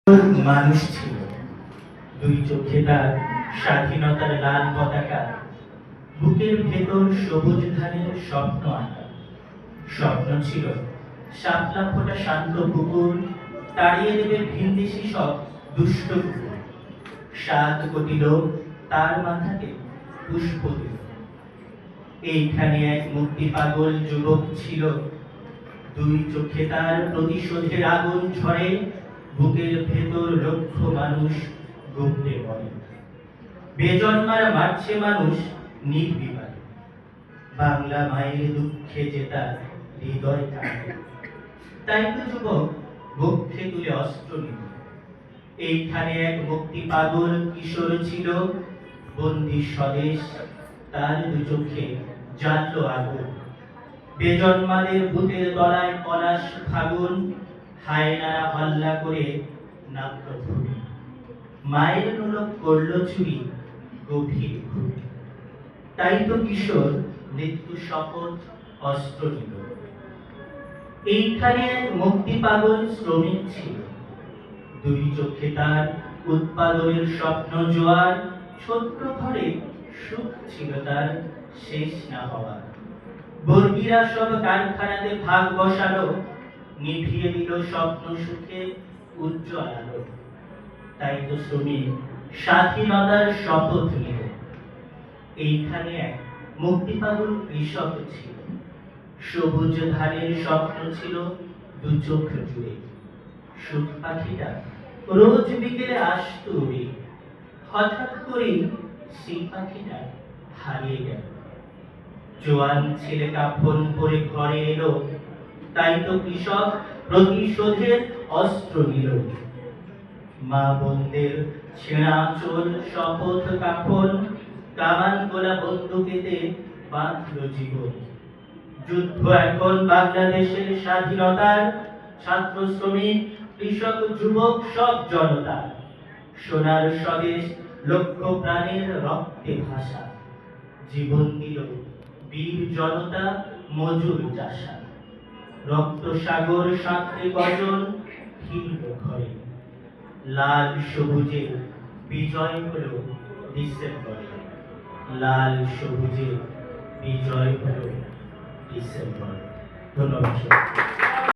মানুষ ছিল, দুই চোখে তার স্বাধীনতার লাল পতাকা, বুকের ভেতর সবুজ ধানের স্বপ্ন আঁকা। স্বপ্ন ছিল শাপলা ফোটা শান্ত পুকুর, তাড়িয়ে দেবে ভিনদেশি সব দুষ্ট কুকুর। 7 কোটি লোক তার মাথাতে পুষ্প দিল। এইখানে এক মুক্তি পাগল যুবক ছিল, দুই চোখে তার প্রতিশোধের আগুন ঝরে, বুকের ভেতর লক্ষ মানুষ গুমড়ে পড়ে। বেজন্মার মারছে মানুষ নির্বিবাদে, বাংলা মায়ের দুঃখে যে তার হৃদয় কাঁদে। তাই তো যুবক বক্ষে তুলে অস্ত্র নিল। এইখানে এক মুক্তি পাগল কিশোর ছিল, বন্দি স্বদেশ তার দু চোখে জ্বাললো আগুন। বেজন্মাদের ভূতের তলায় পলাশ ফাগুন, হায়নারা হল্লা করে নামল ভূমি। মায়ের নোলক করলো চুরি গভীর ঘুমে। তাই তো কিশোর মৃত্যু শপথ অস্ত্র নিল। এইখানে এক মুক্তি পাগল শ্রমিক ছিল, দুই চোখে তার উৎপাদনের স্বপ্ন জোয়ার। ছোট্ট ঘরে সুখ ছিল তার শেষ না হওয়ার। বর্গীরা সব কারখানাতে ভাগ বসালো, নিভিয়ে দিল স্বপ্ন সুখে উজ্জ্বল আলো। তাই তো শ্রমিক স্বাধীনতার শপথ নিল। এইখানে এক মুক্তি পাগল কৃষক ছিল, সবুজ ধানের স্বপ্ন ছিল দু চোখ জুড়ে। সুখ পাখিটা রোজ বিকেলে আসতো উড়ে, হঠাৎ করেই সেই পাখিটা হারিয়ে গেল। জোয়ান ছেলে কাফন পরে ঘরে এলো, তাই তো কৃষক প্রতিশোধের অস্ত্র নিল। মা বোনদের ছেঁড়া চোল শপথ কাফন, কামান গোলা বন্দুকেতে বাঁধলো জীবন। যুদ্ধ এখন বাংলাদেশের স্বাধীনতার, ছাত্র শ্রমিক কৃষক যুবক সব জনতা। সোনার স্বদেশ লক্ষ প্রাণের রক্তে ভাষা, জীবন দিল বীর জনতা মজুর চাষা। রক্ত সাগর সাঁতরে গজন হিল ঘরে, লাল সবুজে বিজয় হলো ডিসেম্বরে। লাল সবুজে বিজয় হলো ডিসেম্বরে। ধন্যবাদ।